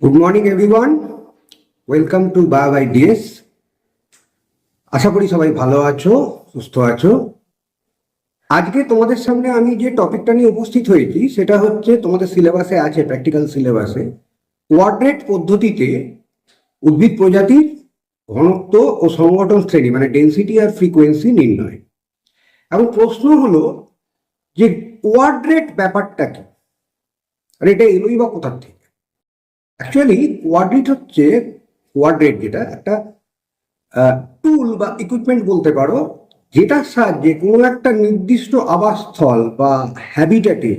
Good morning everyone, welcome to বায়োব ideas. আশা করি সবাই ভালো আছো, সুস্থ আছো। আজকে তোমাদের সামনে আমি যে টপিকটা নিয়ে উপস্থিত হয়েছি সেটা হচ্ছে তোমাদের সিলেবাসে আছে, প্র্যাকটিক্যাল সিলেবাসে, কোয়াড্রেট পদ্ধতিতে উদ্ভিদ প্রজাতির ঘনত্ব ও সংগঠন শ্রেণী মানে ডেনসিটি আর ফ্রিকোয়েন্সি নির্ণয়। এবং প্রশ্ন হলো যে কোয়াড্রেট ব্যাপারটা কি, আর এটা এলোই বা কোথার থেকে। অ্যাকচুয়ালি কোয়াড্রেট যেটা একটা টুল বা ইকুইপমেন্ট বলতে পারো, যেটার সাহায্যে কোনো একটা নির্দিষ্ট আবাসস্থল বা হ্যাবিটেটে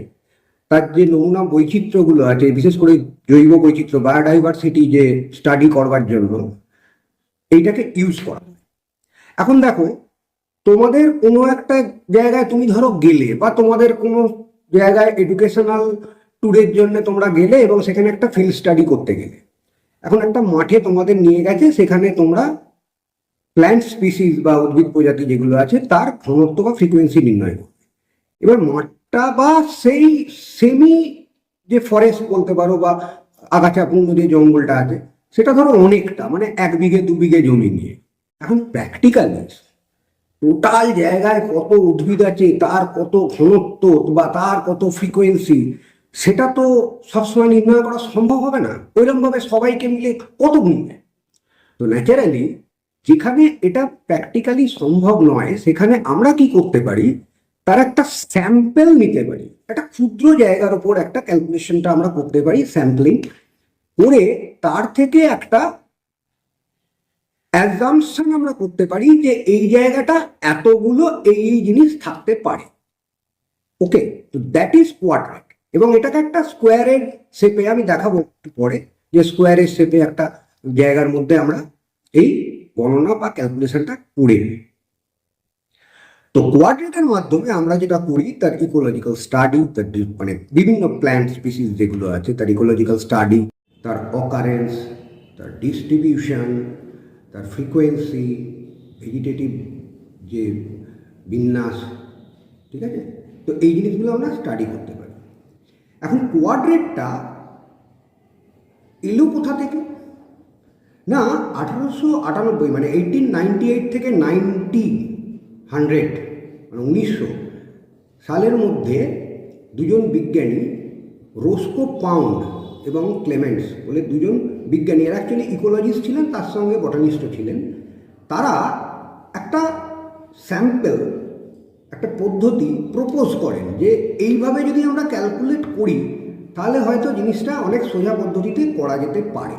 তার যে নমুনা বৈচিত্র্যগুলো আছে, বিশেষ করে জৈব বৈচিত্র্য বায়োডাইভার্সিটি যে স্টাডি করবার জন্য এইটাকে ইউজ করা হয়। এখন দেখো, তোমাদের কোনো একটা জায়গায় তুমি ধরো গেলে, বা তোমাদের কোনো জায়গায় এডুকেশনাল ট্যুরের জন্য তোমরা গেলে এবং সেখানে একটা ফিল্ড স্টাডি করতে গেলে। এখন একটা মাঠে তোমাদের নিয়ে গেছে, সেখানে তোমরা প্ল্যান্ট স্পিসিস বা উদ্ভিদ প্রজাতি যেগুলো আছে তার ঘনত্ব বা ফ্রিকোয়েন্সি নির্ণয় করবে। এবার মাঠটা বা সেই সেমি যে ফরেস্ট বলতে পারো বা আগাছাপূর্ণ যে জঙ্গলটা আছে, সেটা ধরো অনেকটা, মানে 1 বিঘে 2 বিঘে জমি নিয়ে। এখন প্র্যাকটিক্যালি টোটাল জায়গায় কত উদ্ভিদ আছে, তার কত ঘনত্ব বা তার কত ফ্রিকোয়েন্সি, সেটা তো সবসময় নির্ণয় করা সম্ভব হবে না। ওইরকম ভাবে সবাইকে মিলে কত গুনবে। তো ন্যাচারালি যেখানে এটা প্র্যাকটিক্যালি সম্ভব নয়, সেখানে আমরা কি করতে পারি, তার একটা স্যাম্পল নিতে পারি। একটা ক্ষুদ্র জায়গার উপর একটা ক্যালকুলেশনটা আমরা করতে পারি, স্যাম্পলিং করে তার থেকে একটা অ্যাজাম্পশন আমরা করতে পারি যে এই জায়গাটা এতগুলো এই জিনিস থাকতে পারে। ওকে, তো দ্যাট ইজ কোয়াড্রেট। এবং এটাকে একটা স্কোয়ারের শেপে আমি দেখাবো একটু পরে, যে স্কোয়ারের শেপে একটা জায়গার মধ্যে আমরা এই গণনা বা ক্যালকুলেশনটা করে নিই। তো কোয়াড্রেটের মাধ্যমে আমরা যেটা করি তার ইকোলজিক্যাল স্টাডি, তার মানে বিভিন্ন প্ল্যান্ট স্পিসিস যেগুলো আছে তার ইকোলজিক্যাল স্টাডি, তার অকারেন্স, তার ডিস্ট্রিবিউশন, তার ফ্রিকোয়েন্সি, ভেজিটেটিভ যে বিন্যাস, ঠিক আছে। তো এই জিনিসগুলো আমরা স্টাডি করতে পারি। এখন কোয়াড্রেটটা এলো কোথা থেকে না, 1898 মানে 1898 থেকে 1900 মানে 1900 সালের মধ্যে দুজন বিজ্ঞানী, রোস্কো পাউন্ড এবং ক্লেমেন্টস বলে দুজন বিজ্ঞানী, এরা অ্যাকচুয়ালি ইকোলজিস্ট ছিলেন, তার সঙ্গে বটানিস্টও ছিলেন। তারা একটা স্যাম্পল, একটা পদ্ধতি প্রপোজ করেন যে এইভাবে যদি আমরা ক্যালকুলেট করি তাহলে হয়তো জিনিসটা অনেক সোজা পদ্ধতিতে করা যেতে পারে।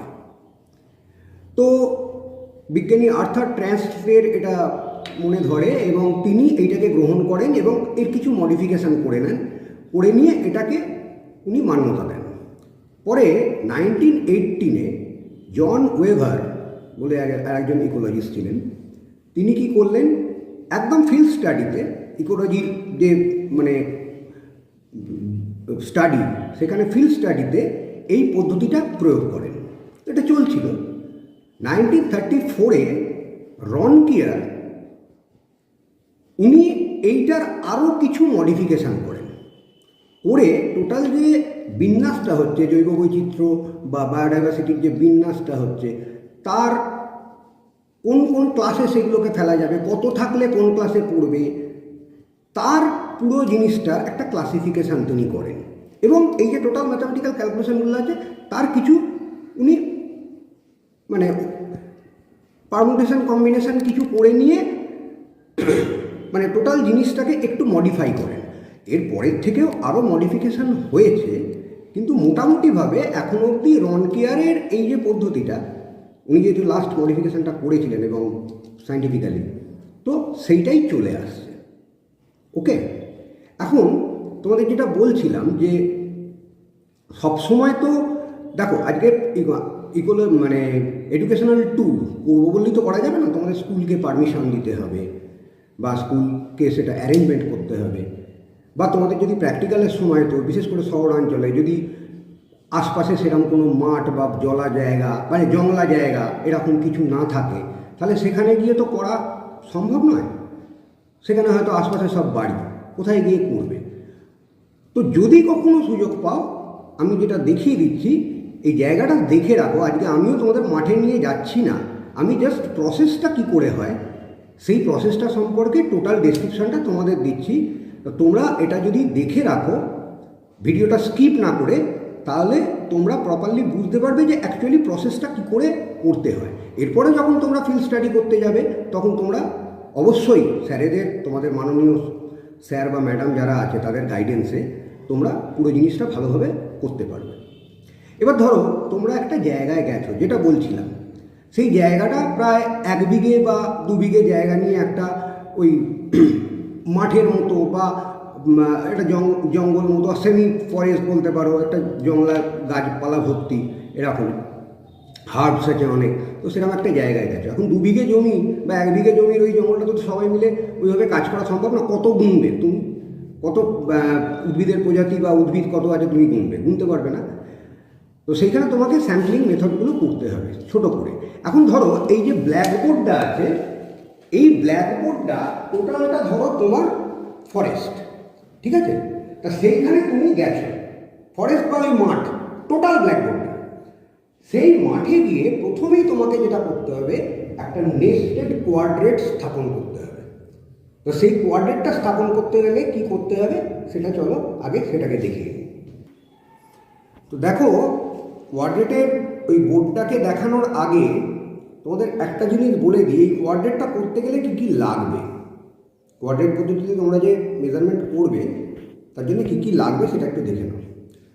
তো বিজ্ঞানী আর্থার ট্রান্সফের এটা মনে ধরে এবং তিনি এইটাকে গ্রহণ করেন এবং এর কিছু মডিফিকেশান করে নেন, করে নিয়ে এটাকে উনি মান্যতা দেন। পরে 1918 জন ওয়েভার বলে একজন ইকোলজিস্ট ছিলেন, তিনি কি করলেন, একদম ফিল্ড স্টাডিতে ইকোলজির যে মানে স্টাডি, সেখানে ফিল্ড স্টাডিতে এই পদ্ধতিটা প্রয়োগ করেন। এটা চলছিল। 1934 রনকিয়ার উনি এইটার আরও কিছু মডিফিকেশান করেন, করে টোটাল যে বিন্যাসটা হচ্ছে জৈব বৈচিত্র্য বা বায়োডাইভার্সিটির যে বিন্যাসটা হচ্ছে, তার কোন কোন ক্লাসে সেগুলোকে ফেলা যাবে, কত থাকলে কোন ক্লাসে পড়বে, তার পুরো জিনিসটার একটা ক্লাসিফিকেশান তিনি করেন। এবং এই যে টোটাল ম্যাথামেটিক্যাল ক্যালকুলেশনগুলো আছে তার কিছু উনি মানে পারমুটেশন কম্বিনেশন কিছু করে নিয়ে মানে টোটাল জিনিসটাকে একটু মডিফাই করেন। এর পরের থেকেও আরও মডিফিকেশান হয়েছে, কিন্তু মোটামুটিভাবে এখন অবধি রনকিয়ারের এই যে পদ্ধতিটা, উনি যেহেতু লাস্ট মডিফিকেশানটা করেছিলেন এবং সায়েন্টিফিক্যালি, তো সেইটাই চলে আসছে। ওকে, এখন তোমাদের যেটা বলছিলাম যে সবসময় তো দেখো, আজকে মানে এডুকেশনাল ট্যুর করবো বললেই তো করা যাবে না, তোমাদের স্কুলকে পারমিশন দিতে হবে বা স্কুলকে সেটা অ্যারেঞ্জমেন্ট করতে হবে, বা তোমাদের যদি প্র্যাকটিক্যালের সময়, তো বিশেষ করে শহরাঞ্চলে যদি আশপাশে সেরকম কোনো মাঠ বা জলা জায়গা মানে জংলা জায়গা এরকম কিছু না থাকে, তাহলে সেখানে গিয়ে তো করা সম্ভব নয়। সেখানে হয়তো আশপাশে সব বাড়ি, কোথায় গিয়ে করবে। তো যদি কখনো সুযোগ পাও, আমি যেটা দেখিয়ে দিচ্ছি, এই জায়গাটা দেখে রাখো। আজকে আমিও তোমাদের মাঠে নিয়ে যাচ্ছি না, আমি জাস্ট প্রসেসটা কি করে হয় সেই প্রসেসটা সম্পর্কে টোটাল ডেসক্রিপশানটা তোমাদের দিচ্ছি। তো তোমরা এটা যদি দেখে রাখো, ভিডিওটা স্কিপ না করে, তাহলে তোমরা প্রপারলি বুঝতে পারবে যে অ্যাকচুয়ালি প্রসেসটা কী করে করতে হয়। এরপরে যখন তোমরা ফিল্ড স্টাডি করতে যাবে তখন তোমরা অবশ্যই স্যারেদের, তোমাদের মাননীয় স্যার বা ম্যাডাম যারা আছে তাদের গাইডেন্সে তোমরা পুরো জিনিসটা ভালোভাবে করতে পারবে। এবার ধরো তোমরা একটা জায়গায় গেছো, যেটা বলছিলাম, সেই জায়গাটা প্রায় 1 বিঘে বা 2 বিঘে জায়গা নিয়ে একটা ওই মাঠের মতো বা একটা জঙ্গল মতো, সেমি ফরেস্ট বলতে পারো, একটা জঙ্গলা গাছপালা ভর্তি, এরকম হার্বস আছে অনেক। তো সেরকম একটা জায়গায় গেছো, এখন 2 বিঘে জমি বা 1 বিঘে জমির ওই জঙ্গলটা তো সবাই মিলে ওইভাবে কাজ করা সম্ভব না। কত গুনবে তুমি, কত উদ্ভিদের প্রজাতি বা উদ্ভিদ কত আছে তুমি গুনতে পারবে না। তো সেইখানে তোমাকে স্যাম্পলিং মেথডগুলো করতে হবে ছোট করে। এখন ধরো এই যে ব্ল্যাকবোর্ডটা আছে, এই ব্ল্যাকবোর্ডটা টোটালটা ধরো তোমার ফরেস্ট, ঠিক আছে? তা সেইখানে তুমি গেছো, ফরেস্ট বা ওই মাঠ, টোটাল ব্ল্যাকবোর্ডটা। সেই মাঠে গিয়ে প্রথমেই তোমাকে যেটা করতে হবে, একটা নেস্টেড কোয়াড্রেট স্থাপন করতে হবে। তো সেই কোয়াড্রেটটা স্থাপন করতে গেলে কি করতে হবে সেটা চলো আগে সেটাকে দেখিয়ে নিই। তো দেখো, কোয়াড্রেটের ওই বোর্ডটাকে দেখানোর আগে তোমাদের একটা জিনিস বলে দিই, এই কোয়াড্রেটটা করতে গেলে কী কী লাগবে। কোয়াড্রেট পদ্ধতিতে তোমরা যে মেজারমেন্ট করবে তার জন্য কী কী লাগবে সেটা একটু দেখে নাও।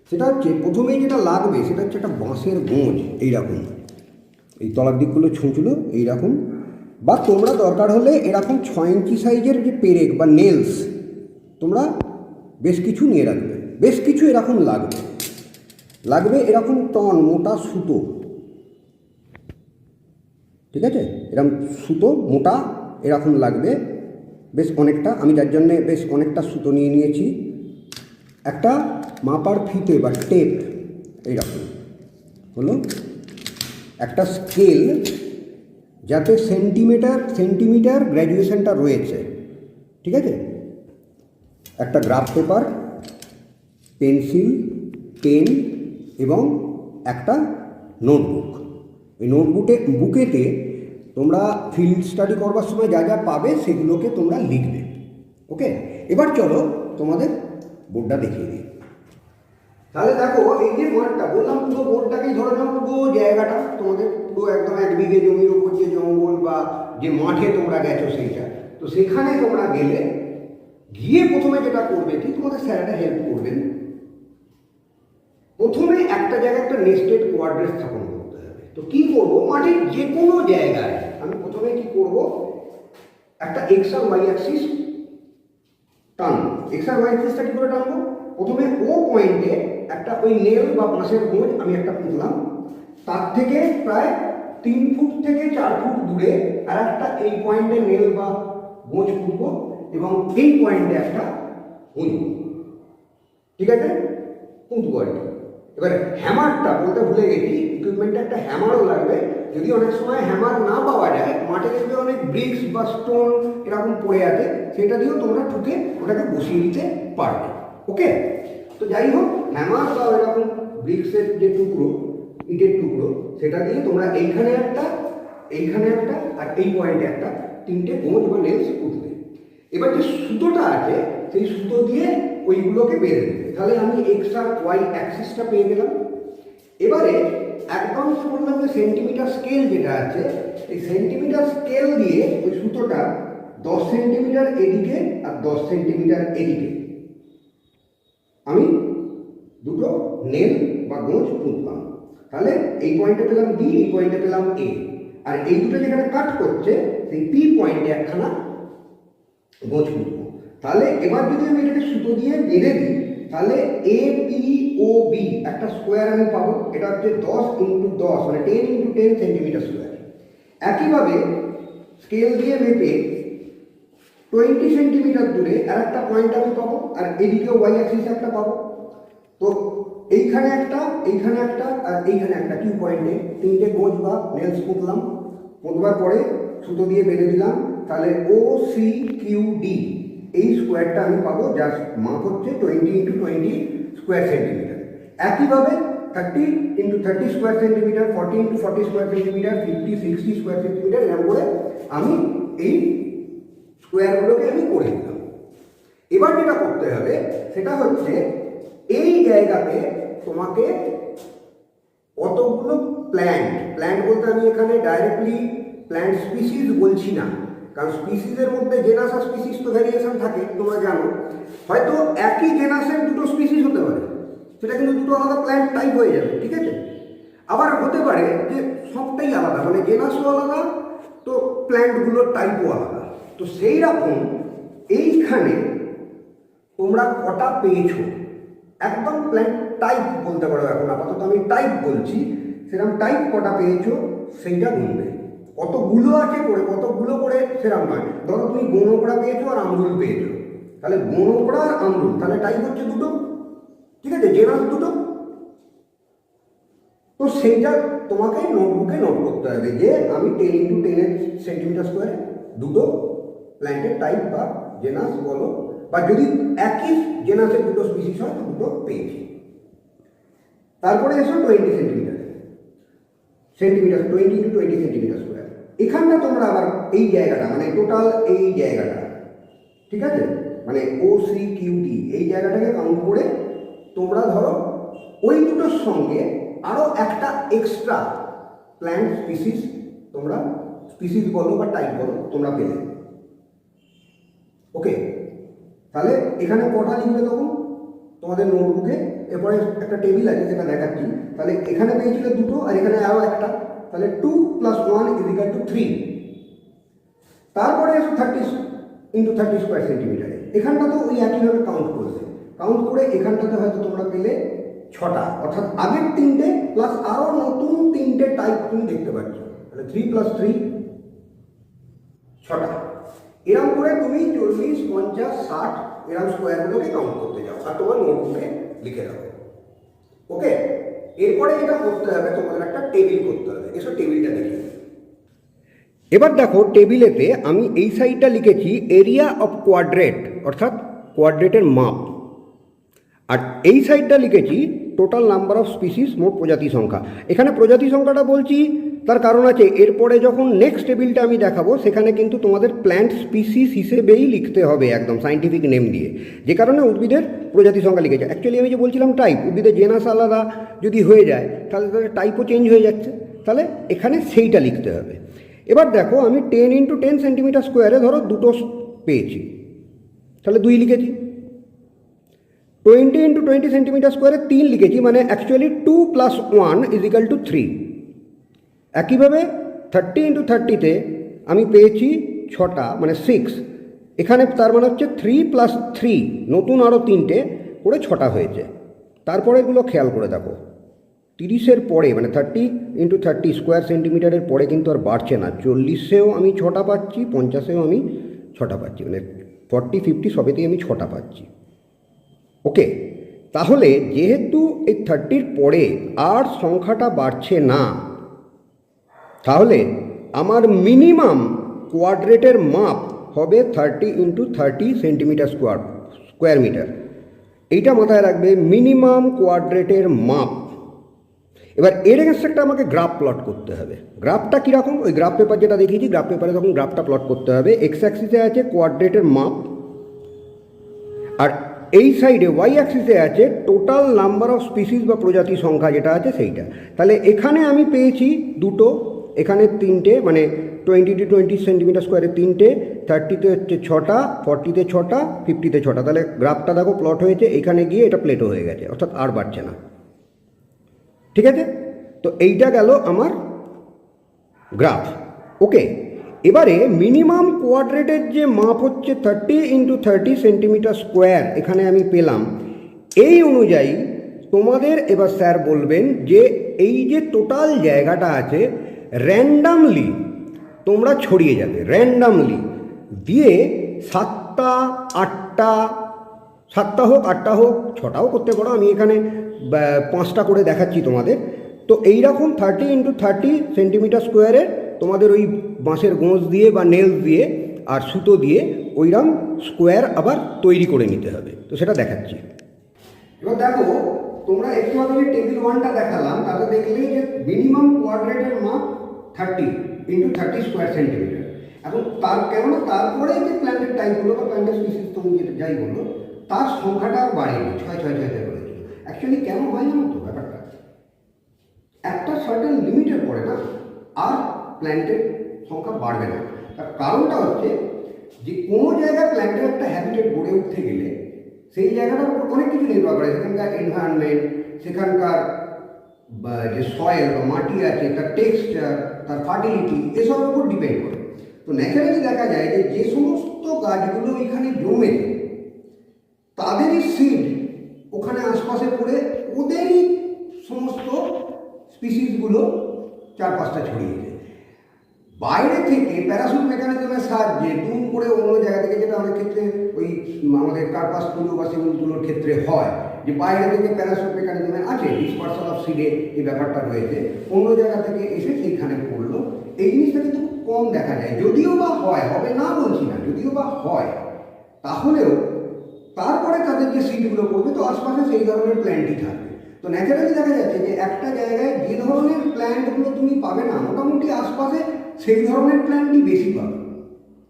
সেটা হচ্ছে, প্রথমেই যেটা লাগবে সেটা হচ্ছে একটা বাঁশের গোঁজ, এইরকম, এই তলার দিকগুলো ছুঁচলো এইরকম, বা তোমরা দরকার হলে এরকম 6 ইঞ্চি সাইজের যে পেরেক বা নেলস তোমরা বেশ কিছু নিয়ে রাখবে। বেশ কিছু এরকম লাগবে এরকম টন মোটা সুতো, ঠিক আছে? এরকম সুতো মোটা এরকম লাগবে বেশ অনেকটা। আমি যার জন্যে বেশ অনেকটা সুতো নিয়ে নিয়েছি। একটা মাপার ফিতে বা টেপ এইরকম হলো, একটা স্কেল যাতে সেন্টিমিটার গ্র্যাজুয়েশনটা রয়েছে, ঠিক আছে? একটা গ্রাফ পেপার, পেন্সিল, পেন এবং একটা নোটবুক। এই বুকেতে তোমরা ফিল্ড স্টাডি করবার সময় যা যা পাবে সেগুলোকে তোমরা লিখবে। ওকে, এবার চলো তোমাদের বোর্ডটা দেখিয়ে দিই। তাহলে দেখো, এই যে বোর্ডটা বললাম, পুরো বোর্ডটাকেই ধরে নাও, পুরো জায়গাটা তোমাদের পুরো একদম 1 বিঘে জমির উপর যে জঙ্গল বা যে মাঠে তোমরা গেছো সেইটা। তো সেখানে তোমরা গিয়ে প্রথমে যেটা করবে কি, তোমাদের স্যারেরা হেল্প করবেন। প্রথমে একটা জায়গায় একটা নেস্টেড কোয়াড্রেট স্থাপন করতে হবে। তো কি করব, মাঠের যে কোনো জায়গায় আমি প্রথমে কি করব, একটা এক্স আর ওয়াই অ্যাক্সিস টানবো। এক্স আর ওয়াই অ্যাক্সিসটা কি করে টানবো, প্রথমে ও পয়েন্টে একটা ওই নেল বা বাঁশের গোঁজ আমি একটা পুঁতলাম, তার থেকে প্রায় 3 ফুট থেকে 4 ফুট দূরে আর একটা এই পয়েন্টে নেল বা গোঁজ পুঁতবো এবং এই পয়েন্টে একটা পুঁতবো, ঠিক আছে? পুঁতবো আর কি। এবার হ্যামারটা বলতে ভুলে গেছি, ইকুইপমেন্টে একটা হ্যামারও লাগবে। যদি অনেক সময় হ্যামার না পাওয়া যায়, মাঠে দেখবে অনেক ব্রিক্স বা স্টোন এরকম পড়ে আছে, সেটা দিয়েও তোমরা ঠুকে ওটাকে বসিয়ে দিতে পারবে। ওকে, তো যাই হোক, হ্যামার বা এরকম ব্রিক্সের যে টুকরো, ইটের টুকরো, সেটা দিয়ে তোমরা এইখানে একটা আর এই পয়েন্টে একটা 3টে গোঁজ বা নেলস পুঁতবে। এবার যে সুতোটা আছে সেই সুতো দিয়ে ওইগুলোকে বেঁধে দেবে। তাহলে আমি এক্স আর ওয়াই অ্যাক্সিসটা পেয়ে গেলাম। এবারে একদম বললাম যে সেন্টিমিটার স্কেল যেটা আছে, এই সেন্টিমিটার স্কেল দিয়ে ওই সুতোটা 10 সেন্টিমিটার এদিকে আর 10 সেন্টিমিটার এদিকে আমি দুটো নেল বা গোঁজ পুঁতলাম। তাহলে এই পয়েন্টে পেলাম বি, এই পয়েন্টে পেলাম এ, আর এই দুটো যেখানে কাট করছে সেই পি পয়েন্টে একখানা গোঁজ পুঁতবো। তাহলে এবার যদি আমি এটাকে সুতো দিয়ে বেঁধে দিই, তাহলে এ পি ও বি একটা স্কোয়ার আমি পাবো। এটা হচ্ছে 10 × 10 মানে 10 × 10 সেন্টিমিটার স্কোয়ার। একইভাবে স্কেল দিয়ে মেপে 20 সেন্টিমিটার দূরে আর একটা পয়েন্ট আমি পাবো, আর এদিকে ওয়াই অ্যাক্সিস একটা পাবো। তো এইখানে একটা আর এইখানে একটা কিউ পয়েন্টে 3টে গোঁজ বা নেলস পুঁতলাম। পুঁতবার পরে সুতো দিয়ে বেঁধে দিলাম। তাহলে ও সি কিউ ডি এই স্কোয়ারটা আমি পাবো, যার মাপ হচ্ছে 20 × 20 স্কোয়ার সেন্টিমিটার। একইভাবে 30 into 30 square centimetre, 40 into 40 square centimetre, 50 60 square centimetre, এরকম করে আমি এই স্কোয়ারগুলোকে আমি করে দিলাম। এবার যেটা করতে হবে সেটা হচ্ছে এই জায়গাতে তোমাকে কতগুলো প্ল্যান্ট বলতে আমি এখানে ডাইরেক্টলি প্ল্যান্ট স্পিসিস বলছি না, কারণ স্পিসিসের মধ্যে জেনাস আর স্পিসিস তো ভ্যারিয়েশন থাকে, তোমরা জানো। হয়তো একই জেনাসের দুটো স্পিসিস হতে পারে, সেটা কিন্তু দুটো আলাদা প্ল্যান্ট টাইপ হয়ে যাবে, ঠিক আছে। আবার হতে পারে যে সবটাই আলাদা, মানে জেনাসও আলাদা, তো প্ল্যান্টগুলোর টাইপও আলাদা। তো সেই রকম এইখানে তোমরা কটা পেয়েছো, একদম প্ল্যান্ট টাইপ বলতে পারো, এখন আপাতত আমি টাইপ বলছি, সেরকম টাইপ কটা পেয়েছো সেইটা গুনবে। কতগুলো আছে করে, কতগুলো করে সেরকম নয়। ধরো তুমি গোনকড়া পেয়েছো আর আমরুল পেয়েছো, তাহলে গোনকড়া আর আমরুল, তাহলে টাইপ হচ্ছে দুটো, ঠিক আছে, জেনাস দুটো। তো সেইটা তোমাকে নোটবুকে নোট করতে হবে যে আমি 10 ইন্টু 10 সেন্টিমিটার স্কোয়ারে দুটো প্ল্যান্টের টাইপ বা জেনাস বলো, বা যদি একই জেনাসের দুটো স্পিসিস হয় তো দুটো পেয়েছি। তারপরে এসো 20 সেন্টিমিটার 20 ইন্টু 20 সেন্টিমিটার স্কোয়ার। এখানটা তোমরা আবার এই জায়গাটা, মানে টোটাল এই জায়গাটা, ঠিক আছে, মানে OCQD এই জায়গাটাকে কাউন্ট করে তোমরা ধরো ওই দুটোর সঙ্গে আরও একটা এক্সট্রা প্ল্যান্ট স্পিসিস, তোমরা স্পিসিস বলো বা টাইপ বলো, তোমরা পেলে। ওকে, তাহলে এখানে কটা লিখবে তখন তোমাদের নোটবুকে, এরপরে একটা টেবিল আছে সেটা দেখাচ্ছি। তাহলে এখানে পেয়েছিলে দুটো আর এখানে আরও একটা, তাহলে 2 + 1 = 3। তারপরে 30 ইন্টু 30 স্কোয়ার সেন্টিমিটারে, এখানটা তো ওই একইভাবে কাউন্ট করবে। কাউন্ট করে এখানটাতে হয়তো তোমরা পেলে 6টা, অর্থাৎ আগের 3টে প্লাস আরও নতুন 3টে টাইপ তুমি দেখতে পাচ্ছ, তাহলে 3 + 3 6টা। এরকম করে তুমি 40 50 60 এরকম স্কোয়ারগুলোকে কাউন্ট করতে যাও আর তোমার নোটবুকে লিখে রাখো। ওকে, এরপরে যেটা করতে হবে তোমাদের একটা টেবিল করতে হবে। এসব টেবিলটা দেখি। এবার দেখো টেবিলেতে আমি এই সাইডটা লিখেছি এরিয়া অফ কোয়াড্রেট, অর্থাৎ কোয়াড্রেটের মাপ, আর এই সাইডটা লিখেছি টোটাল নাম্বার অফ স্পিসিস, মোট প্রজাতি সংখ্যা। এখানে প্রজাতি সংখ্যাটা বলছি তার কারণ আছে, এরপরে যখন নেক্সট টেবিলটা আমি দেখাবো সেখানে কিন্তু তোমাদের প্ল্যান্ট স্পিসিস হিসেবেই লিখতে হবে, একদম সাইন্টিফিক নেম দিয়ে, যে কারণে উদ্ভিদের প্রজাতি সংখ্যা লিখেছে। অ্যাকচুয়ালি আমি যে বলছিলাম টাইপ, উদ্ভিদের জেনাস আলাদা যদি হয়ে যায় তাহলে তাদের টাইপও চেঞ্জ হয়ে যাচ্ছে, তাহলে এখানে সেইটা লিখতে হবে। এবার দেখো আমি 10 ইন্টু 10 সেন্টিমিটার স্কোয়ারে ধরো দুটো পেয়েছি, তাহলে 2 লিখেছি। 20 ইন্টু 20 সেন্টিমিটার স্কোয়ারে 3 লিখেছি, মানে অ্যাকচুয়ালি 2 + 1 = 3। একইভাবে 30 ইন্টু 30তে আমি পেয়েছি 6টা, মানে 6। এখানে তার মানে হচ্ছে 3 + 3, নতুন আরও 3টে করে 6টা হয়েছে। তারপরে এগুলো খেয়াল করে দেখো, 30-এর পরে মানে 30 ইন্টু 30 স্কোয়ার সেন্টিমিটারের পরে কিন্তু আর বাড়ছে না। 40-এও আমি 6টা পাচ্ছি, 50-এও আমি 6টা পাচ্ছি, মানে 40 50 সবেতেই আমি 6টা পাচ্ছি। ওকে, তাহলে যেহেতু এই 30-র পরে আর সংখ্যাটা বাড়ছে না, তাহলে আমার মিনিমাম কোয়াড্রেটের মাপ হবে 30 ইন্টু 30 সেন্টিমিটার স্কোয়ার মিটার। এইটা মাথায় রাখবে, মিনিমাম কোয়াড্রেটের মাপ। এবার এর এগেন্সট একটা আমাকে গ্রাফ প্লট করতে হবে। গ্রাফটা কীরকম, ওই গ্রাফ পেপার যেটা দেখিয়েছি, গ্রাফ পেপারে তখন গ্রাফটা প্লট করতে হবে। এক্স অ্যাক্সিসে আছে কোয়াড্রেটের মাপ, আর এই সাইডে ওয়াই অ্যাক্সিসে আছে টোটাল নাম্বার অফ স্পিসিস বা প্রজাতি সংখ্যা যেটা আছে সেইটা। তাহলে এখানে আমি পেয়েছি দুটো, এখানে 3টে, মানে 20 টু 20 সেন্টিমিটার স্কোয়ারে 3টে, 30-তে হচ্ছে 6টা, 40-তে 6টা, 50-তে 6টা। তাহলে গ্রাফটা দেখো প্লট হয়েছে, এখানে গিয়ে এটা প্লেটো হয়ে গেছে, অর্থাৎ আর বাড়ছে না। ঠিক আছে, তো এইটা গেল আমার গ্রাফ। ওকে, এবারে মিনিমাম কোয়াড্রেটের যে মাপ হচ্ছে 30 ইন্টু 30 সেন্টিমিটার স্কোয়ার এখানে আমি পেলাম। এই অনুযায়ী তোমাদের এবার স্যার বলবেন যে এই যে টোটাল জায়গাটা আছে র্যান্ডামলি তোমরা ছড়িয়ে যাবে, র্যান্ডামলি দিয়ে 7টা 8টা, 7টা হোক 8টা হোক 6টাও করতে পারো, আমি এখানে 5টা করে দেখাচ্ছি তোমাদের। তো এইরকম 30 ইন্টু 30 সেন্টিমিটার স্কোয়ারের তোমাদের ওই বাঁশের গোঁজ দিয়ে বা নেলস দিয়ে আর সুতো দিয়ে ওইরকম স্কোয়ার আবার তৈরি করে নিতে হবে। তো সেটা দেখাচ্ছি। এবার দেখো তোমরা একটু আগে যে টেবিল 1টা দেখালাম তাতে দেখলে যে মিনিমাম কোয়াড্রেটের মাপ 30 ইন্টু 30 স্কোয়ার সেন্টিমিটার। এখন কেননা তারপরে যে প্ল্যান্টের টাইপগুলো বা প্ল্যান্টের স্পিসিস তুমি যেটা যাই বললো তার সংখ্যাটা আর বাড়েনি, 6 করেছিল। অ্যাকচুয়ালি কেন হয় জানো তো ব্যাপারটা, একটা সার্টেন লিমিটের পরে না আর প্ল্যান্টের সংখ্যা বাড়বে না। তার কারণটা হচ্ছে যে কোনো জায়গায় প্ল্যান্টের একটা হ্যাবিটেট গড়ে উঠতে গেলে সেই জায়গাটার উপর অনেক কিছু নির্ভর করে, সেখানকার এনভায়রনমেন্ট, সেখানকার যে সয়েল বা মাটি আছে তার টেক্সচার, তার ফার্টিলিটি, এসবের উপর ডিপেন্ড করে। তো ন্যাচারালি দেখা যায় যে যে সমস্ত গাছগুলো এখানে জন্মেছে তাদেরই সিড ওখানে আশপাশে পড়ে ওদেরই সমস্ত স্পিসিসগুলো চারপাশটা ছড়িয়েছে। বাইরে থেকে প্যারাসুট মেকানিজমের সাহায্যে দুম করে অন্য জায়গা থেকে, যেটা অনেক ক্ষেত্রে ওই আমাদের কার্পাস তুলো বা সেগুলোর ক্ষেত্রে হয়, যে বাইরে থেকে প্যারাসুট মেকানিজমে আছে ডিসপারশন অফ সিডে এই ব্যাপারটা রয়েছে, অন্য জায়গা থেকে এসে সেইখানে পড়লো। এই জিনিসটা কিন্তু খুব কম দেখা যায়, যদিও বা হয়, হবে না বলছি না, যদিও বা হয়, তাহলেও তারপরে তাদের যে সিডগুলো পড়বে তো আশপাশে সেই ধরনের প্ল্যান্টই থাকবে। তো ন্যাচারালি দেখা যাচ্ছে যে একটা জায়গায় যে ধরনের প্ল্যান্টগুলো তুমি পাবে না, মোটামুটি আশপাশে সেই ধরনের প্ল্যান্টই বেশি পাবে।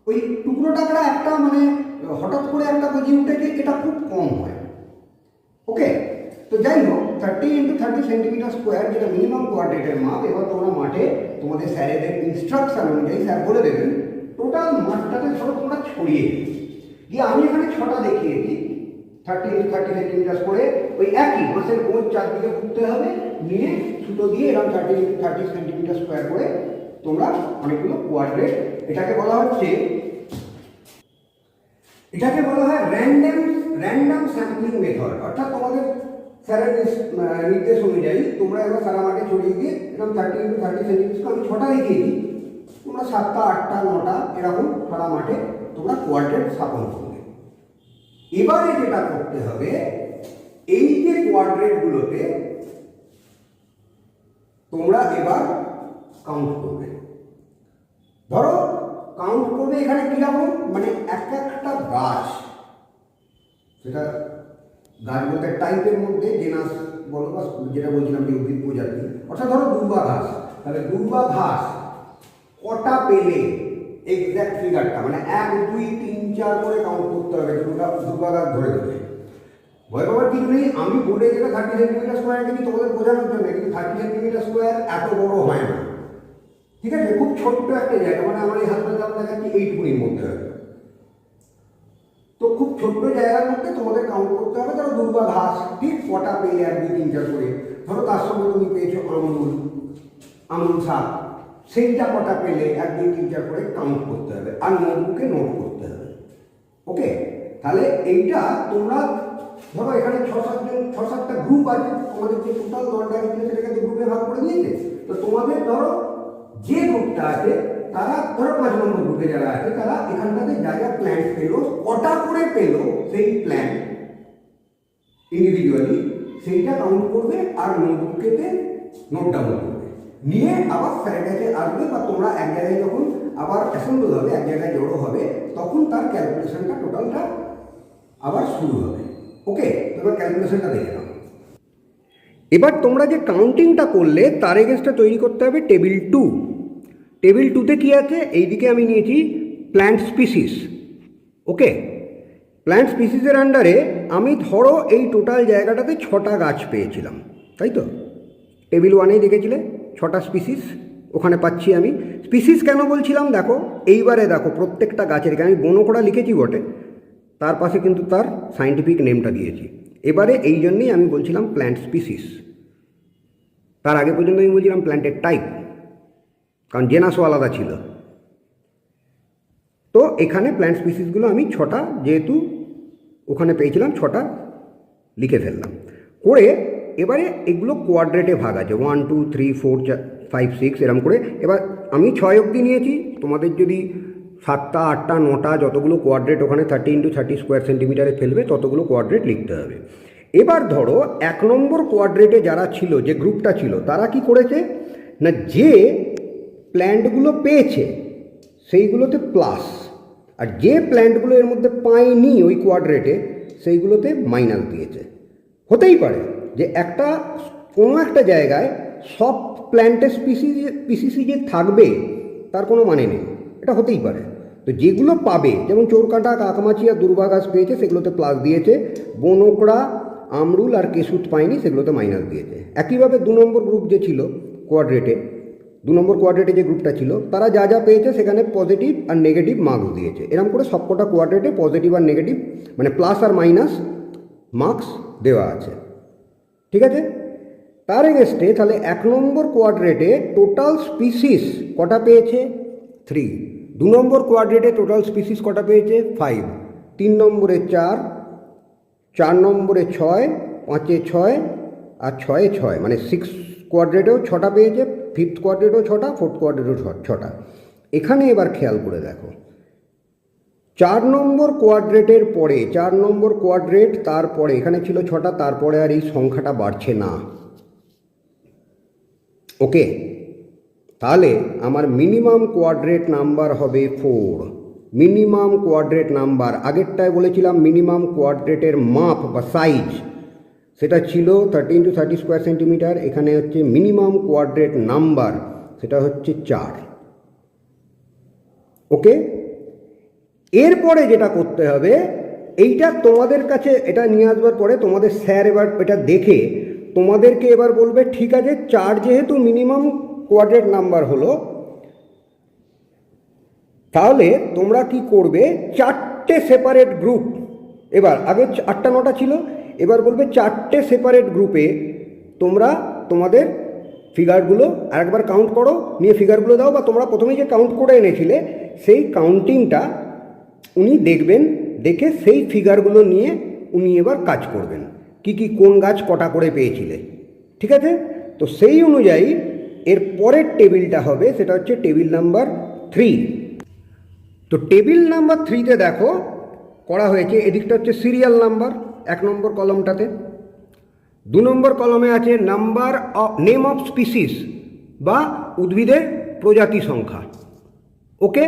ওই টুকরো টাকরা একটা মানে হঠাৎ করে একটা গজিয়ে উঠেছে, এটা খুব কম হয়। ওকে, তো যাই হোক 30 ইন্টু 30 সেন্টিমিটার স্কোয়ার যেটা মিনিমাম কোয়াড্রেটের মাপ। এবার তোমরা মাঠে তোমাদের স্যারেদের ইনস্ট্রাকশন অনুযায়ী স্যার বলে দেবেন টোটাল মাঠটাতে ধরো তোমরা ছড়িয়ে দিয়ে, আমি এখানে 6টা দেখিয়েছি 30 ইন্টু 30 সেন্টিমিটার করে। ওই একই মাছের গোল চারদিকে ঘুরতে হবে, নিয়ে সুতো দিয়ে এরকম 30 ইন্টু 30 সেন্টিমিটার স্কোয়ার করে তোমরা অনেকগুলো কোয়াড্রেট, এটাকে বলা হয় র্যান্ডম স্যাম্পলিং মেথড। অর্থাৎ তোমাদের স্যারের নির্দেশ অনুযায়ী তোমরা এবার সারা মাঠে ছড়িয়ে দিয়ে এরকম 30 ইন্টু 30 সেন্টিমিটার, আমি 6টা দেখিয়েছি, তোমরা 7টা 8টা 9টা এরকম সারা মাঠে তোমরা কোয়াড্রেট স্থাপন করবে। এবারে যেটা করতে হবে, এই যে কোয়াড্রেটগুলোতে তোমরা এবার কাউন্ট করবে। ধরো কাউন্ট করবে এখানে কিরকম, মানে একটা গাছ, সেটা গাছ বলতে টাইপের মধ্যে জেনাস বলো বা যেটা বলছিলাম যে উদ্ভিদ প্রজাতি, অর্থাৎ ধরো দুর্বা ঘাস, তাহলে দুর্বা ঘাস কটা পেলে এক্স্যাক্ট ফিগারটা, মানে 1 2 3 4 করে কাউন্ট করতে হবে দুর্বা ঘাস ধরে দেবে। ভয় পাওয়ার কিছু নেই, আমি বলে যেটা 30 সেন্টিমিটার স্কোয়ার কিন্তু তোমাদের বোঝানোর জন্য, কিন্তু 30 সেন্টিমিটার স্কোয়ার এত বড় হয় না, ঠিক আছে? খুব ছোট্ট একটা জায়গা, মানে আমার এই হাতটা যেমন দেখাচ্ছি 8 মধ্যে হবে। তো খুব ছোট্ট জায়গার মধ্যে তোমাদের কাউন্ট করতে হবে। ধরো দুর্বা ঘাস ঠিক কটা পেলে 1 2 3 4 করে, ধরো তার সঙ্গে তুমি পেয়েছো আমুল শাক, সেইটা কটা পেলে 1 2 3 4 করে কাউন্ট করতে হবে আর নোটবুকে নোট করতে হবে। ওকে, তাহলে এইটা তোমরা ধরো এখানে 6-7টা গ্রুপ আছে, তোমাদের যে টোটাল দলটা আছে সেটাকে গ্রুপে ভাগ করে দিয়েছে। তো তোমাদের ধরো যে গ্রুপটা আছে তারা ধরো 5 নম্বর গ্রুপে যারা আছে তারা এখানটাতে যা যা প্ল্যান্ট পেলো, কটা করে পেলো সেই প্ল্যান্ট ইন্ডিভিজুয়ালি সেইটা কাউন্ট করবে আর নোটবুকেতে নোট ডাউন করবে, নিয়ে আবার স্যারের কাছে আসবে বা তোমরা এক জায়গায় যখন আবার অ্যাসেম্বল হবে, এক জায়গায় জড়ো হবে, তখন তার ক্যালকুলেশনটা টোটালটা আবার শুরু হবে। ওকে, এবার ক্যালকুলেশনটা দেখে নাও। এবার তোমরা যে কাউন্টিংটা করলে তার এগেন্সটা তৈরি করতে হবে টেবিল 2। টেবিল 2তে কী আছে, এইদিকে আমি নিয়েছি প্ল্যান্ট স্পিসিস। ওকে, প্ল্যান্ট স্পিসিসের আন্ডারে আমি ধরো এই টোটাল জায়গাটাতে 6টা গাছ পেয়েছিলাম, তাই তো? টেবিল 1এই দেখেছিলে 6টা স্পিসিস, ওখানে পাচ্ছি আমি। স্পিসিস কেন বলছিলাম দেখো, এইবারে দেখো প্রত্যেকটা গাছের, আমি বনকোড়া লিখেছি বটে, তার পাশে কিন্তু তার সায়েন্টিফিক নেমটা দিয়েছি। এবারে এই জন্যেই আমি বলছিলাম প্ল্যান্ট স্পিসিস, তার আগে পর্যন্ত আমি বলছিলাম প্ল্যান্টের টাইপ, কারণ জেনাসও আলাদা ছিল। তো এখানে প্ল্যান্ট স্পিসিসগুলো আমি 6টা যেহেতু ওখানে পেয়েছিলাম 6টা লিখে ফেললাম করে। এবারে এগুলো কোয়াড্রেটে ভাগ আছে, 1 2 3 4 5 6 এরকম করে। এবার আমি 6 অবধি নিয়েছি, তোমাদের যদি 7টা 8টা 9টা যতগুলো কোয়াড্রেট ওখানে 30 ইন্টু 30 স্কোয়ার সেন্টিমিটারে ফেলবে ততগুলো কোয়াড্রেট লিখতে হবে। এবার ধরো 1 নম্বর কোয়াড্রেটে যারা ছিল, যে গ্রুপটা ছিল, তারা কি করেছে না, যে প্ল্যান্টগুলো পেয়েছে সেইগুলোতে প্লাস, আর যে প্ল্যান্টগুলো এর মধ্যে পায়নি ওই কোয়াড্রেটে সেইগুলোতে মাইনাস দিয়েছে। হতেই পারে যে কোনো একটা জায়গায় সব প্ল্যান্টের স্পিসিসই যে থাকবে তার কোনো মানে নেই, এটা হতেই পারে। তো যেগুলো পাবে, যেমন চোরকাঁটা, কাকমাছি আর দুর্বা গাছ পেয়েছে, সেগুলোতে প্লাস দিয়েছে। বনকড়া, আমরুল আর কেশুত পায়নি, সেগুলোতে মাইনাস দিয়েছে। একইভাবে 2 নম্বর গ্রুপ যে ছিল কোয়াড্রেটে, 2 নম্বর কোয়াড্রেটে যে গ্রুপটা ছিল, তারা যা যা পেয়েছে সেখানে পজিটিভ আর নেগেটিভ মার্কস দিয়েছে। এরকম করে সবকটা কোয়াড্রেটে পজিটিভ আর নেগেটিভ মানে প্লাস আর মাইনাস মার্কস দেওয়া আছে, ঠিক আছে। তার এগেস্টে তাহলে 1 নম্বর কোয়াড্রেটে টোটাল স্পিসিস কটা পেয়েছে? 3। 2 নম্বর কোয়াড্রেটে টোটাল স্পিসিস কটা পেয়েছে? 5। 3 নম্বরে 4, 4 নম্বরে 6, 5-এ 6 আর 6-এ 6, মানে 6 কোয়াড্রেটেও 6টা পেয়েছে, 5th কোয়াড্রেটেও 6টা, 4th কোয়াড্রেটেও 6টা। এখানে এবার খেয়াল করে দেখো, 4 নম্বর কোয়াড্রেটের পরে 4 নম্বর কোয়াড্রেট, তারপরে এখানে ছিল 6টা, তারপরে আর এই সংখ্যাটা বাড়ছে না। ওকে, তাহলে আমার মিনিমাম কোয়াড্রেট নাম্বার হবে 4। মিনিমাম কোয়াড্রেট নাম্বার, আগেরটায় বলেছিলাম মিনিমাম কোয়াড্রেটের মাপ বা সাইজ, সেটা ছিল 13 to 30 স্কোয়ার সেন্টিমিটার। এখানে হচ্ছে মিনিমাম কোয়াড্রেট নাম্বার, সেটা হচ্ছে 4। ওকে, এরপরে যেটা করতে হবে, এইটা তোমাদের কাছে এটা নিয়ে আসবার পরে তোমাদের স্যার এবার এটা দেখে তোমাদেরকে এবার বলবে, ঠিক আছে 4 যেহেতু মিনিমাম কোয়াড্রেট নাম্বার হলো, তাহলে তোমরা কি করবে, 4টে সেপারেট গ্রুপ, এবার আগে 8টা 9টা ছিল, এবার বলবে 4টে সেপারেট গ্রুপে তোমরা তোমাদের ফিগারগুলো আরেকবার কাউন্ট করো, নিয়ে ফিগারগুলো দাও, বা তোমরা প্রথমেই যে কাউন্ট করে এনেছিলে সেই কাউন্টিংটা উনি দেখবেন, দেখে সেই ফিগারগুলো নিয়ে উনি এবার কাজ করবেন, কি কি কোন গাছ কটা করে পেয়েছিলে, ঠিক আছে। তো সেই অনুযায়ী এর পরের টেবিলটা হবে, সেটা হচ্ছে টেবিল নাম্বার 3। তো টেবিল নাম্বার 3তে দেখো করা হয়েছে, এদিকটা হচ্ছে সিরিয়াল নাম্বার 1 নম্বর কলমটাতে, 2 নম্বর কলমে আছে number of name of species বা উদ্ভিদের প্রজাতি সংখ্যা। ওকে,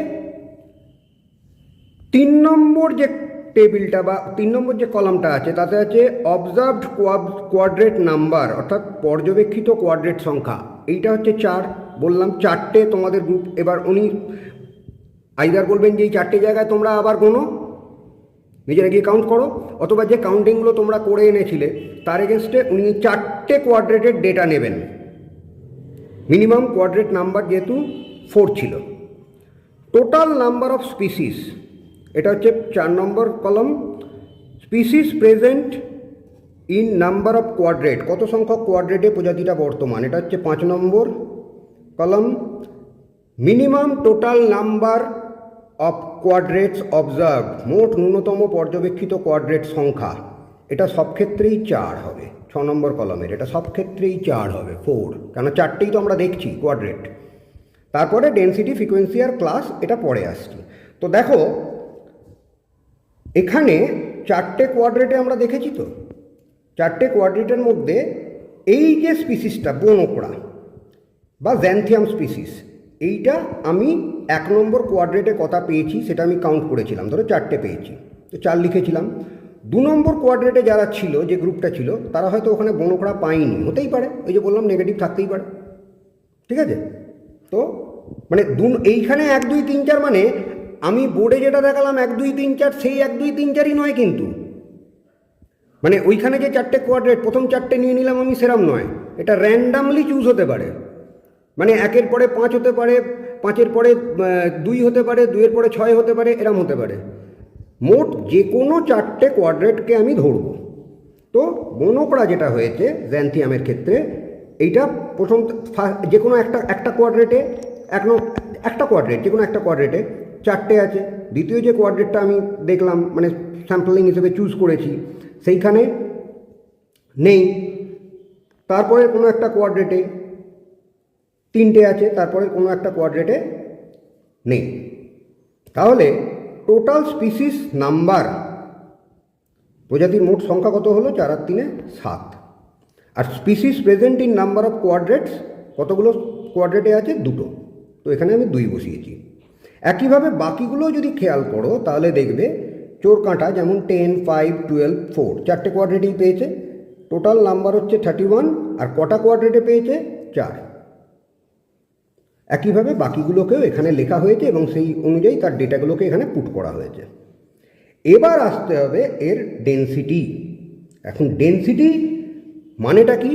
3 নম্বর যে টেবিলটা বা 3 নম্বর যে কলামটা আছে তাতে আছে অবজার্ভড কোয়াড্রেট নাম্বার, অর্থাৎ পর্যবেক্ষিত কোয়াড্রেট সংখ্যা। এইটা হচ্ছে 4, বললাম 4টে তোমাদের গ্রুপ। এবার উনি আইদার বলবেন যে এই 4টে জায়গায় তোমরা আবার গোনো, নিজেরা গিয়ে কাউন্ট করো, অথবা যে কাউন্টিংগুলো তোমরা করে এনেছিলে তার এগেনস্টে উনি 4টে কোয়াড্রেটের ডেটা নেবেন। মিনিমাম কোয়াড্রেট নাম্বার যেহেতু 4 ছিল। টোটাল নাম্বার অফ স্পিসিস, এটা হচ্ছে 4 নম্বর কলম। Species present in number of quadrat, কত সংখ্যক কোয়াড্রেটে প্রজাতিটা বর্তমান, এটা হচ্ছে 5 নম্বর কলম। Minimum total number of quadrats observed, মোট ন্যূনতম পর্যবেক্ষিত কোয়াড্রেট সংখ্যা, এটা সব ক্ষেত্রেই 4 হবে। 6 নম্বর কলমের এটা সব ক্ষেত্রেই 4 হবে, 4, কেন 4টেই তো আমরা দেখছি কোয়াড্রেট। তারপরে ডেনসিটি, ফ্রিকোয়েন্সি আর ক্লাস, এটা পরে আসছে। তো দেখো এখানে 4টে কোয়াড্রেটে আমরা দেখেছি, তো 4টে কোয়াড্রেটের মধ্যে এই যে স্পিসিসটা বনকড়া বা জ্যান্থিয়াম স্পিসিস, এইটা আমি 1 নম্বর কোয়াড্রেটে কটা পেয়েছি সেটা আমি কাউন্ট করেছিলাম, ধরো 4টে পেয়েছি, তো 4 লিখেছিলাম। 2 নম্বর কোয়াড্রেটে যারা ছিল, যে গ্রুপটা ছিল, তারা হয়তো ওখানে বনকড়া পায়নি, হতেই পারে, ওই যে বললাম নেগেটিভ থাকতেই পারে, ঠিক আছে। তো মানে এইখানে 1 2 3 4, মানে আমি বোর্ডে যেটা দেখালাম 1 2 3 4, সেই 1 2 3 4ই নয় কিন্তু, মানে ওইখানে যে 4টে কোয়াড্রেট প্রথম 4টে নিয়ে নিলাম আমি, সেরম নয়, এটা র্যান্ডামলি চুজ হতে পারে, মানে 1-এর পরে 5 হতে পারে, 5-এর পরে 2 হতে পারে, 2-এর পরে 6 হতে পারে, এরম হতে পারে। মোট যে কোনো 4টে কোয়াড্রেটকে আমি ধরব। তো বনকড়া যেটা হয়েছে জ্যান্থিয়ামের ক্ষেত্রে, এইটা প্রথম যে কোনো একটা কোয়াড্রেটে, একটা কোয়াড্রেট যে কোনো একটা কোয়াড্রেটে 4টে আছে। দ্বিতীয় যে কোয়াড্রেটটা আমি দেখলাম, মানে স্যাম্পলিং হিসেবে চুজ করেছি, সেইখানে নেই। তারপরে কোনো একটা কোয়াড্রেটে 3টে আছে, তারপরে কোনো একটা কোয়াড্রেটে নেই। তাহলে টোটাল স্পিসিস নাম্বার, প্রজাতির মোট সংখ্যা কত হলো? 4 আর 3 7। আর species present in number of quadrats, কতগুলো কোয়াড্রেটে আছে? 2টো, তো এখানে আমি 2 বসিয়েছি। একইভাবে বাকিগুলো যদি খেয়াল করো তাহলে দেখবে চোরকাঁটা যেমন 10, 5, 12, 4, 4টে কোয়াড্রেটেই পেয়েছে। টোটাল নাম্বার হচ্ছে 31, আর কটা কোয়াড্রেটে পেয়েছে? 4। একইভাবে বাকিগুলোকেও এখানে লেখা হয়েছে এবং সেই অনুযায়ী তার ডেটাগুলোকে এখানে পুট করা হয়েছে। এবার আসতে হবে এর ডেনসিটি। এখন ডেনসিটি মানেটা কি?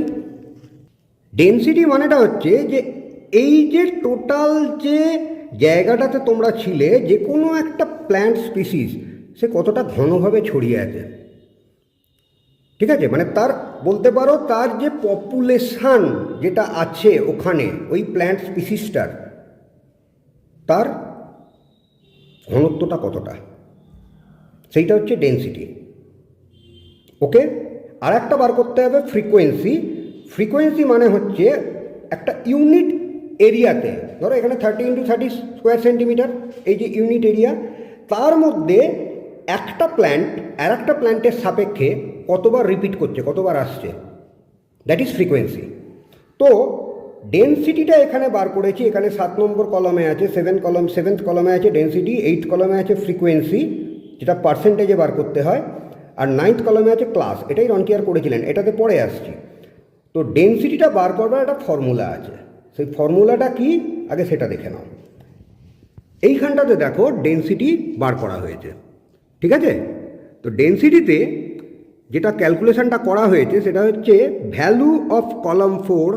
ডেনসিটি মানেটা হচ্ছে যে এই যে টোটাল যে জায়গাটাতে তোমরা ছিলে, যে কোনো একটা প্ল্যান্ট স্পিসিস সে কতটা ঘনভাবে ছড়িয়ে আছে, ঠিক আছে? মানে তার বলতে পারো তার যে পপুলেশান যেটা আছে ওখানে ওই প্ল্যান্ট স্পিসিসটার, তার ঘনত্বটা কতটা, সেইটা হচ্ছে ডেনসিটি। ওকে, আর একটা বার করতে হবে ফ্রিকোয়েন্সি। ফ্রিকোয়েন্সি মানে হচ্ছে একটা ইউনিট এরিয়াতে, ধরো এখানে 30 × 30 স্কোয়ার সেন্টিমিটার, এই যে ইউনিট এরিয়া, তার মধ্যে একটা প্ল্যান্ট আর একটা প্ল্যান্টের সাপেক্ষে কতবার রিপিট করছে, কতবার আসছে, দ্যাট ইজ ফ্রিকোয়েন্সি। তো ডেনসিটিটা এখানে বার করেছি। এখানে 7 নম্বর কলমে আছে, 7th কলমে আছে ডেনসিটি, 8th কলমে আছে ফ্রিকোয়েন্সি, যেটা পার্সেন্টেজে বার করতে হয়, আর 9th কলমে আছে ক্লাস। এটাই রনটিয়ার করেছিলেন, এটাতে পরে আসছি। তো ডেনসিটিটা বার করবার একটা ফর্মুলা আছে, সেই ফর্মুলাটা কি আগে সেটা দেখে নাও। এইখানটাতে দেখো ডেনসিটি বার করা হয়েছে, ঠিক আছে? তো ডেনসিটিতে যেটা ক্যালকুলেশনটা করা হয়েছে সেটা হচ্ছে value of column 4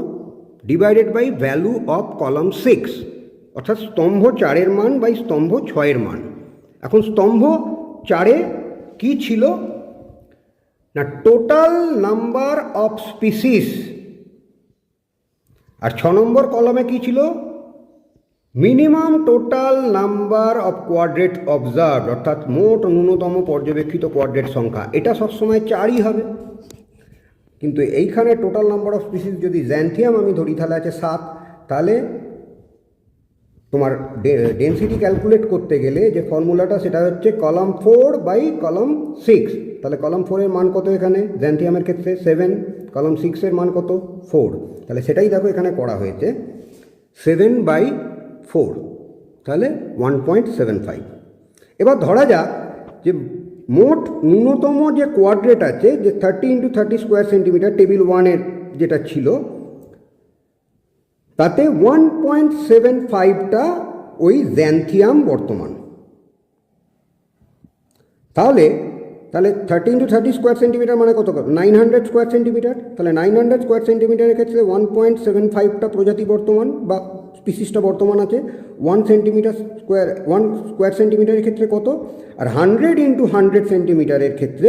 divided by value of column 6, অর্থাৎ স্তম্ভ 4-এর মান বাই স্তম্ভ 6-এর মান। এখন স্তম্ভ 4-এ কি ছিল না, টোটাল নাম্বার অফ স্পিসিস, আর 6 নম্বর কলমে কি ছিল, minimum total number of quadrat observe, অর্থাৎ মোট ন্যূনতম পর্যবেক্ষিত কোয়াড্রেট সংখ্যা। এটা সবসময় 4ই হবে, কিন্তু এইখানে টোটাল নাম্বার অফ স্পিসিস যদি জ্যান্থিয়াম আমি ধরি তাহলে আছে 7। তাহলে তোমার ডেনসিটি ক্যালকুলেট করতে গেলে যে ফর্মুলাটা সেটা হচ্ছে কলাম 4 বাই কলাম 6। তাহলে কলাম 4-এর মান কত এখানে জ্যান্থিয়ামের ক্ষেত্রে 7, কলাম 6-এর মান কত 4। তাহলে সেটাই দেখো এখানে করা হয়েছে 7/4, তাহলে 1.75। এবার ধরা যাক যে মোট ন্যূনতম যে কোয়াড্রেট আছে, যে 30 × 30 স্কোয়ার সেন্টিমিটার টেবিল 1-এর যেটা ছিল, তাতে 1.75টা ওই জ্যান্থিয়াম বর্তমান। তাহলে 30 × 30 স্কোয়ার সেন্টিমিটার মানে কত? 900 স্কোয়ার সেন্টিমিটার। তাহলে 900 স্কোয়ার সেন্টিমিটারের ক্ষেত্রে 1.75টা প্রজাতি বর্তমান বা স্পিসিসটা বর্তমান আছে। 1 স্কোয়ার সেন্টিমিটারের ক্ষেত্রে কত, আর 100 × 100 সেন্টিমিটারের ক্ষেত্রে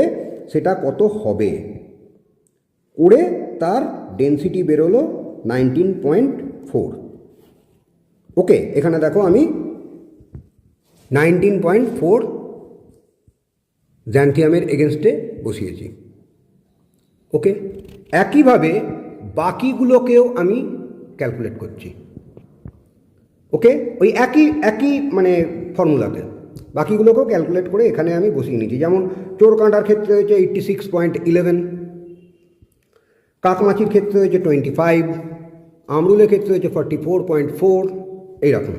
সেটা কত হবে করে তার ডেনসিটি বেরোলো 19.4। ওকে, এখানে দেখো আমি 19.4 জ্যান্থিয়ামের এগেনস্টে বসিয়েছি। ওকে, একইভাবে বাকিগুলোকেও আমি ক্যালকুলেট করছি। ওকে, ওই একই মানে ফর্মুলাতে বাকিগুলোকেও ক্যালকুলেট করে এখানে আমি বসিয়ে নিয়েছি। যেমন চোর কাঁটার ক্ষেত্রে হয়েছে 86.11, কাকমাছির ক্ষেত্রে হয়েছে 25, আমরুলের ক্ষেত্রে হয়েছে 44.4, এইরকম।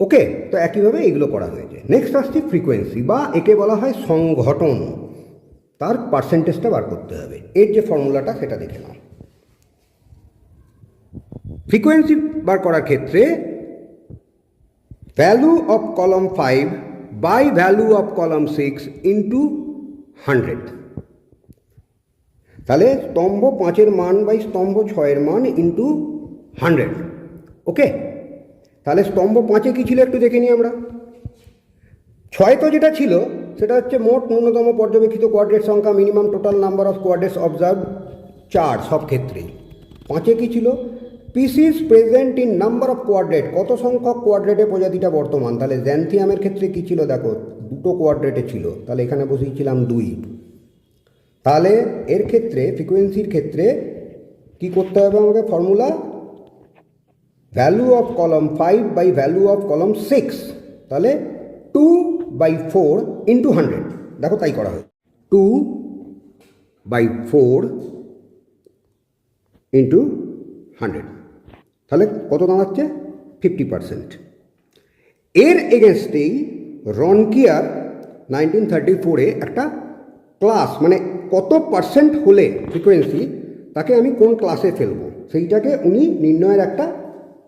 ওকে, তো একইভাবে এইগুলো করা হয়েছে। নেক্সট আসছে ফ্রিকোয়েন্সি, বা একে বলা হয় সংঘটন। তার পার্সেন্টেজটা বার করতে হবে। এর যে ফর্মুলাটা সেটা দেখে নাও। ফ্রিকোয়েন্সি বার করার ক্ষেত্রে value of column 5 by value of column 6 into 100। তাহলে স্তম্ভ 5-এর মান বাই স্তম্ভ 6-এর মান ইন্টু 100। ওকে, তাহলে স্তম্ভ 5-এ কী ছিল একটু দেখে নিই আমরা। 6 তো যেটা ছিল সেটা হচ্ছে মোট ন্যূনতম পর্যবেক্ষিত কোয়াড্রেট সংখ্যা, minimum total number of quadrats observe 4 সব ক্ষেত্রেই। 5-এ কী ছিল, species present in number of quadrat, কত সংখ্যক কোয়াড্রেটে প্রজাতিটা বর্তমান। তাহলে জ্যান্থিয়ামের ক্ষেত্রে কী ছিল দেখো, 2টো কোয়াড্রেটে ছিল, তাহলে এখানে বসিয়েছিলাম 2। তাহলে এর ক্ষেত্রে ফ্রিকোয়েন্সির ক্ষেত্রে কি করতে হবে আমাকে, formula value of column 5 by value of column 6, তাহলে 2/4 ইন্টু 100। দেখো তাই করা হয়, 2/4 ইন্টু 100, তাহলে কত দাঁড়াচ্ছে 50%। এর এগেনস্টেই রনকিয়ার 1934-এ একটা ক্লাস মানে কত পার্সেন্ট হলে ফ্রিকোয়েন্সি তাকে আমি কোন ক্লাসে ফেলবো সেইটাকে উনি নির্ণয়ের একটা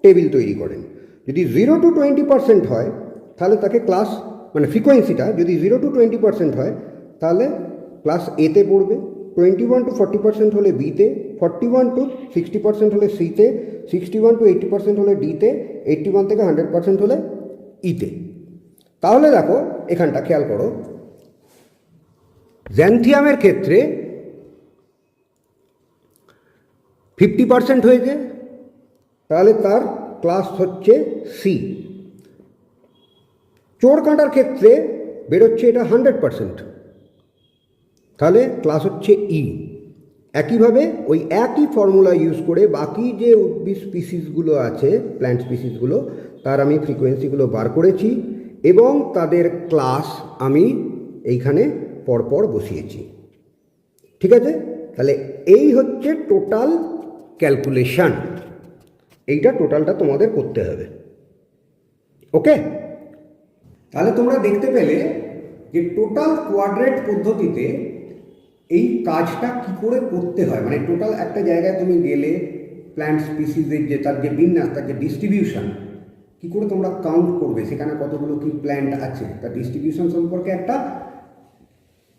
টেবিল তৈরি করেন। যদি 0 to 20% হয় তাহলে তাকে ক্লাস মানে ফ্রিকোয়েন্সিটা যদি 0 to 20% হয় তাহলে ক্লাস এতে পড়বে, 21 to 40% হলে বিতে, 41 to 60% হলে সিতে, 61 to 80% হলে ডিতে, 81 থেকে 100% হলে ইতে। তাহলে দেখো এখানটা খেয়াল করো, জ্যান্থিয়ামের ক্ষেত্রে 50% হয়েছে, তাহলে তার ক্লাস হচ্ছে সি। চোর কাঁটার ক্ষেত্রে বেরোচ্ছে এটা 100%, তাহলে ক্লাস হচ্ছে ই। একইভাবে ওই একই ফর্মুলা ইউজ করে বাকি যে উদ্ভিদ স্পিসিসগুলো আছে, প্ল্যান্ট স্পিসিসগুলো, তার আমি ফ্রিকোয়েন্সিগুলো বার করেছি এবং তাদের ক্লাস আমি এইখানে পরপর বসিয়েছি। ঠিক আছে, তাহলে এই হচ্ছে টোটাল ক্যালকুলেশন। এইটা টোটালটা তোমাদের করতে হবে। ওকে, তাহলে তোমরা দেখতে পেলে যে টোটাল কোয়াড্রেট পদ্ধতিতে এই কাজটা কি করে করতে হয়। মানে টোটাল একটা জায়গায় তুমি গেলে প্ল্যান্ট স্পিসিসের যে তার যে বিন্যাস, তার যে ডিস্ট্রিবিউশন কী করে তোমরা কাউন্ট করবে, সেখানে কতগুলো কি প্ল্যান্ট আছে, তার ডিস্ট্রিবিউশন সম্পর্কে একটা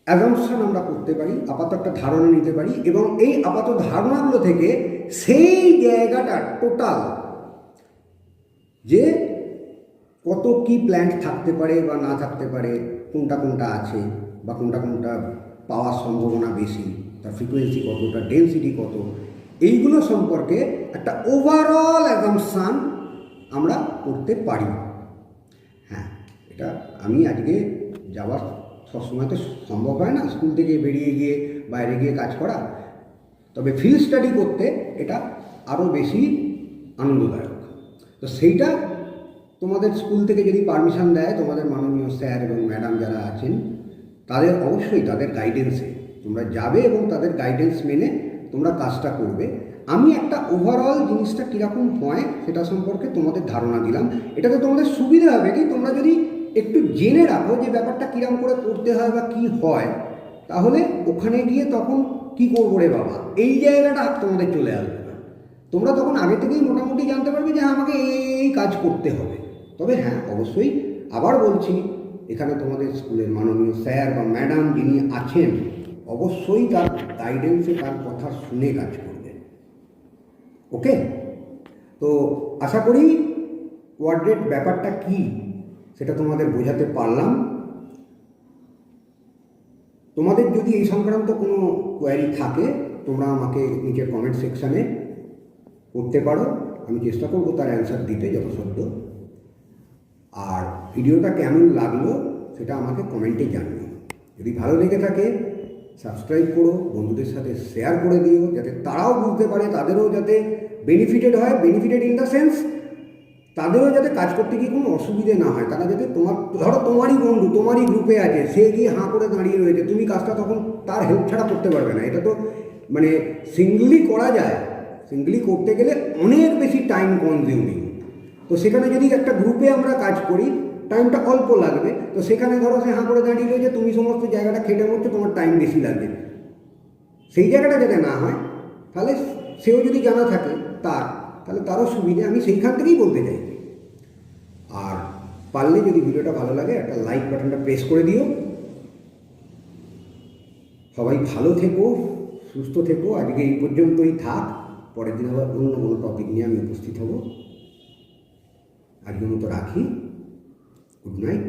অ্যাজাম্পশন আমরা করতে পারি, আপাতত একটা ধারণা নিতে পারি এবং এই আপাতত ধারণাগুলো থেকে সেই জায়গাটা টোটাল যে কত কি প্ল্যান্ট থাকতে পারে বা না থাকতে পারে, কোনটা কোনটা আছে বা কোনটা কোনটা পাওয়ার সম্ভাবনা বেশি, তার ফ্রিকোয়েন্সি কত, তার ডেন্সিটি কত, এইগুলো সম্পর্কে একটা ওভারঅল অ্যাজাম্পশান আমরা করতে পারি। হ্যাঁ, এটা আমি আজকে যাওয়ার সবসময় তো সম্ভব হয় না, স্কুল থেকে বেরিয়ে গিয়ে বাইরে গিয়ে কাজ করা, তবে ফিল্ড স্টাডি করতে এটা আরও বেশি আনন্দদায়ক। তো সেইটা তোমাদের স্কুল থেকে যদি পারমিশন দেয়, তোমাদের মাননীয় স্যার এবং ম্যাডাম যারা আছেন তাদের অবশ্যই তাদের গাইডেন্সে তোমরা যাবে এবং তাদের গাইডেন্স মেনে তোমরা কাজটা করবে। আমি একটা ওভারঅল জিনিসটা কীরকম হয় সেটা সম্পর্কে তোমাদের ধারণা দিলাম। এটাতে তোমাদের সুবিধা হবে কি, তোমরা যদি একটু জেনে রাখো যে ব্যাপারটা কীরকম করে করতে হয় বা কী হয়, তাহলে ওখানে গিয়ে তখন কি করবো রে বাবা, এই জায়গাটা তোমাদের চলে আসবে না। তোমরা তখন আগে থেকেই মোটামুটি জানতে পারবে যে আমাকে এই কাজ করতে হবে। তবে হ্যাঁ, অবশ্যই আবার বলছি, এখানে তোমাদের স্কুলের মাননীয় স্যার বা ম্যাডাম যিনি আছেন অবশ্যই তার গাইডেন্সে তার কথা শুনে কাজ করবে। ওকে, তো আশা করি কোয়াড্রেট ব্যাপারটা কি সেটা তোমাদের বোঝাতে পারলাম। তোমাদের যদি এই সংক্রান্ত কোনো কোয়ারি থাকে তোমরা আমাকে নিচে কমেন্ট সেকশানে করতে পারো, আমি চেষ্টা করবো তার অ্যান্সার দিতে যথাসাধ্য। আর ভিডিওটা কেমন লাগলো সেটা আমাকে কমেন্টে জানিও। যদি ভালো লেগে থাকে সাবস্ক্রাইব করো, বন্ধুদের সাথে শেয়ার করে দিও, যাতে তারাও বুঝতে পারে, তাদেরও যাতে বেনিফিটেড হয়, বেনিফিটেড ইন দ্য সেন্স তাদেরও যাতে কাজ করতে গিয়ে কোনো অসুবিধে না হয়। তারা যাতে ধরো তোমারই বন্ধু তোমারই গ্রুপে আছে, সে গিয়ে হাঁ করে দাঁড়িয়ে রয়েছে, তুমি কাজটা তখন তার হেল্প ছাড়া করতে পারবে না। এটা তো মানে সিঙ্গলি করা যায়, সিঙ্গলি করতে গেলে অনেক বেশি টাইম কনজিউমিং। তো সেখানে যদি একটা গ্রুপে আমরা কাজ করি টাইমটা অল্প লাগবে, তো সেখানে ধরো সে হাঁ করে দাঁড়িয়ে রয়েছে, তুমি সমস্ত জায়গাটা খেটে মরছো, তোমার টাইম বেশি লাগবে। সেই জায়গাটা যাতে না হয়, তাহলে সেও যদি জানা থাকে তাহলে তারও সুবিধে, আমি সেইখান থেকেই বলতে চাই। আর পারলে যদি ভিডিওটা ভালো লাগে একটা লাইক বাটনটা প্রেস করে দিও। সবাই ভালো থেকো, সুস্থ থেকো। আজকে এই পর্যন্তই থাক, পরের দিন আবার অন্য কোনো টপিক নিয়ে আমি উপস্থিত হব। আজকের মতো রাখি, গুড নাইট।